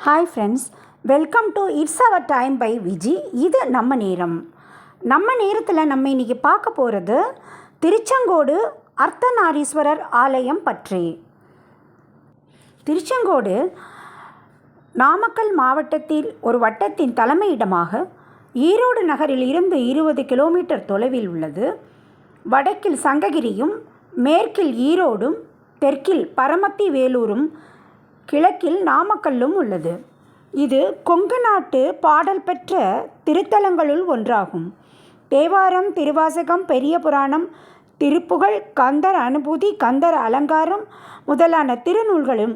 Hi friends, welcome to it's our time by Viji. இது நம்ம நேரம். நம்ம நேரத்தில் நம்ம இன்றைக்கி பார்க்க போகிறது திருச்செங்கோடு அர்த்தநாரீஸ்வரர் ஆலயம் பற்றி. திருச்செங்கோடு நாமக்கல் மாவட்டத்தில் ஒரு வட்டத்தின் தலைமையிடமாக ஈரோடு நகரில் இருந்து 20 கிலோமீட்டர் தொலைவில் உள்ளது. வடக்கில் சங்ககிரியும், மேற்கில் ஈரோடும், தெற்கில் பரமத்தி வேலூரும், கிழக்கில் நாமக்கல்லும் உள்ளது. இது கொங்கு நாட்டு பாடல் பெற்ற திருத்தலங்களுள் ஒன்றாகும். தேவாரம், திருவாசகம், பெரிய புராணம், திருப்புகழ், கந்தர் அனுபூதி, கந்தர் அலங்காரம் முதலான திருநூல்களும்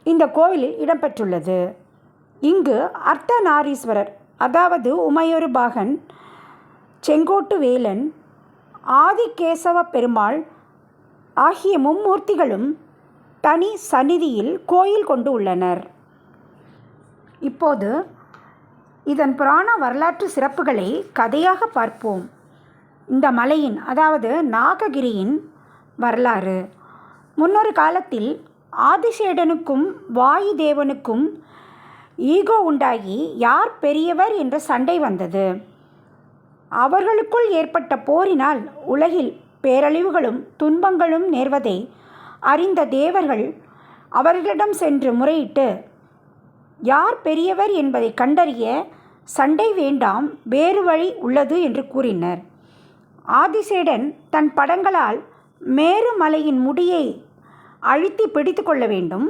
இந்த கோவிலில் இடம்பெற்றுள்ளது. இங்கு அர்த்தநாரீஸ்வரர், அதாவது உமையொரு பாகன், செங்கோட்டு வேலன், ஆதிகேசவ பெருமாள் ஆகிய மும்மூர்த்திகளும் தனி சந்நிதியில் கோயில் கொண்டு உள்ளனர். இப்போது இதன் புராண வரலாற்று சிறப்புகளை கதையாக பார்ப்போம். இந்த மலையின், அதாவது நாககிரியின் வரலாறு. முன்னொரு காலத்தில் ஆதிசேடனுக்கும் வாயு தேவனுக்கும் ஈகோ உண்டாகி யார் பெரியவர் என்ற சண்டை வந்தது. அவர்களுக்குள் ஏற்பட்ட போரினால் உலகில் பேரழிவுகளும் துன்பங்களும் நேர்வதை அறிந்த தேவர்கள் அவர்களிடம் சென்று முறையிட்டு, யார் பெரியவர் என்பதை கண்டறிய சண்டை வேண்டாம், வேறு வழி உள்ளது என்று கூறினர். ஆதிசேடன் தன் படங்களால் மேரு மலையின் முடியை அழுத்தி பிடித்து கொள்ள வேண்டும்.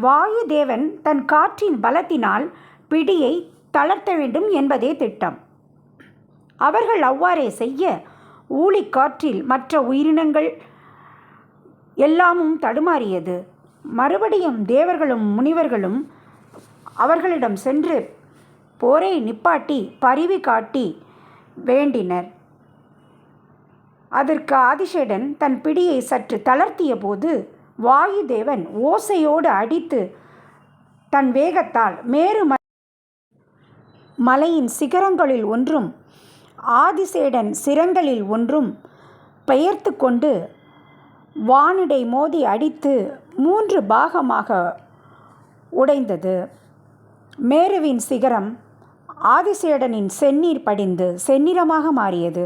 வாயு தேவன் தன் காற்றின் பலத்தினால் பிடியை தளர்த்த வேண்டும் என்பதே திட்டம். அவர்கள் அவ்வாறே செய்ய ஊழிக்காற்றில் மற்ற உயிரினங்கள் எல்லாமும் தடுமாறியது. மறுபடியும் தேவர்களும் முனிவர்களும் அவர்களிடம் சென்று போரை நிப்பாட்டி பரிவு காட்டி வேண்டினர். அதற்கு ஆதிசேடன் தன் பிடியை சற்று தளர்த்திய போது வாயு தேவன் ஓசையோடு அடித்து தன் வேகத்தால் மேரு மலையின் சிகரங்களில் ஒன்றும் ஆதிசேடன் சிரங்களில் ஒன்றும் பெயர்த்து கொண்டு வானிடை மோதி அடித்து 3 பாகமாக உடைந்தது. மேருவின் சிகரம் ஆதிசேடனின் செந்நீர் படிந்து செந்நிறமாக மாறியது.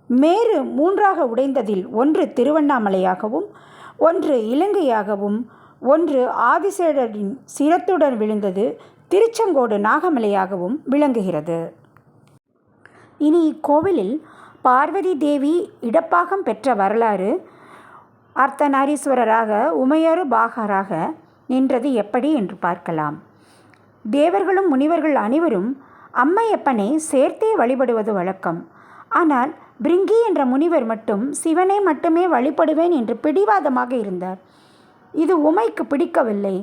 மேரு 3ஆக உடைந்ததில் ஒன்று திருவண்ணாமலையாகவும், ஒன்று இலங்கையாகவும், ஒன்று ஆதிசேடனின் சிரத்துடன் விழுந்தது திருச்செங்கோடு நாகமலையாகவும் விளங்குகிறது. இனி இக்கோவிலில் பார்வதி தேவி இடப்பாகம் பெற்ற வரலாறு, அர்த்தநாரீஸ்வரராக உமையொரு பாகராக நின்றது எப்படி என்று பார்க்கலாம். தேவர்களும் முனிவர்கள் அனைவரும் அம்மையப்பனை சேர்த்தே வழிபடுவது வழக்கம். ஆனால் பிரிங்கி என்ற முனிவர் மட்டும் சிவனை மட்டுமே வழிபடுவேன் என்று பிடிவாதமாக இருந்தார். இது உமைக்கு பிடிக்கவில்லை.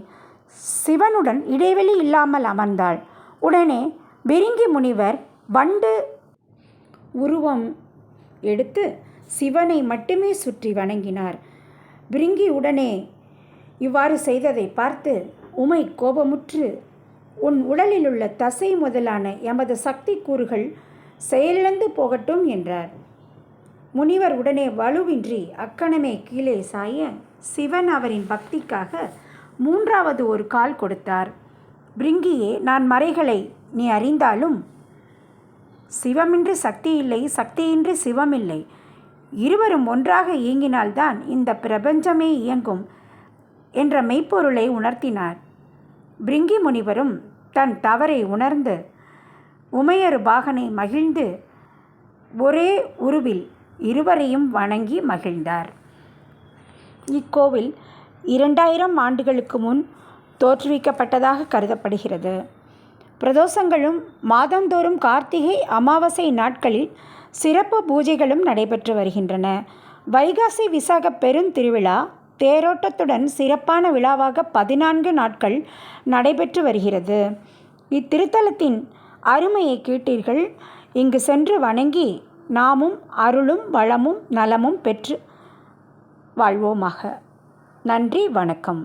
சிவனுடன் இடைவெளி இல்லாமல் அமர்ந்தாள். உடனே பிரிங்கி முனிவர் வண்டு உருவம் எடுத்து சிவனை மட்டுமே சுற்றி வணங்கினார். பிரிங்கி உடனே இவ்வாறு செய்ததை பார்த்து உமை கோபமுற்று, உன் உடலில் உள்ள தசை முதலான எமது சக்தி கூறுகள் செயலிழந்து போகட்டும் என்றார். முனிவர் உடனே வலுவின்றி அக்கணமே கீழே சாய சிவன் அவரின் பக்திக்காக 3வது ஒரு கால் கொடுத்தார். பிரிங்கியே, நான் மறைகளை நீ அறிந்தாலும் சிவமின்றி சக்தி இல்லை, சக்தியின்றி சிவமில்லை. இருவரும் ஒன்றாக இயங்கினால்தான் இந்த பிரபஞ்சமே இயங்கும் என்ற மெய்ப்பொருளை உணர்த்தினார். பிரிங்கி முனிவரும் தன் தவறை உணர்ந்து உமையொரு பாகனை மகிழ்ந்து ஒரே உருவில் இருவரையும் வணங்கி மகிழ்ந்தார். இக்கோவில் 2000 ஆண்டுகளுக்கு முன் தோற்றுவிக்கப்பட்டதாக கருதப்படுகிறது. பிரதோஷங்களும் மாதந்தோறும் கார்த்திகை அமாவாசை நாட்களில் சிறப்பு பூஜைகளும் நடைபெற்று வருகின்றன. வைகாசி விசாக பெருந்திருவிழா தேரோட்டத்துடன் சிறப்பான விழாவாக 14 நாட்கள் நடைபெற்று வருகிறது. இத்திருத்தலத்தின் அருமையை கேட்டீர்கள். இங்கு சென்று வணங்கி நாமும் அருளும் வளமும் நலமும் பெற்று வாழ்வோமாக. நன்றி, வணக்கம்.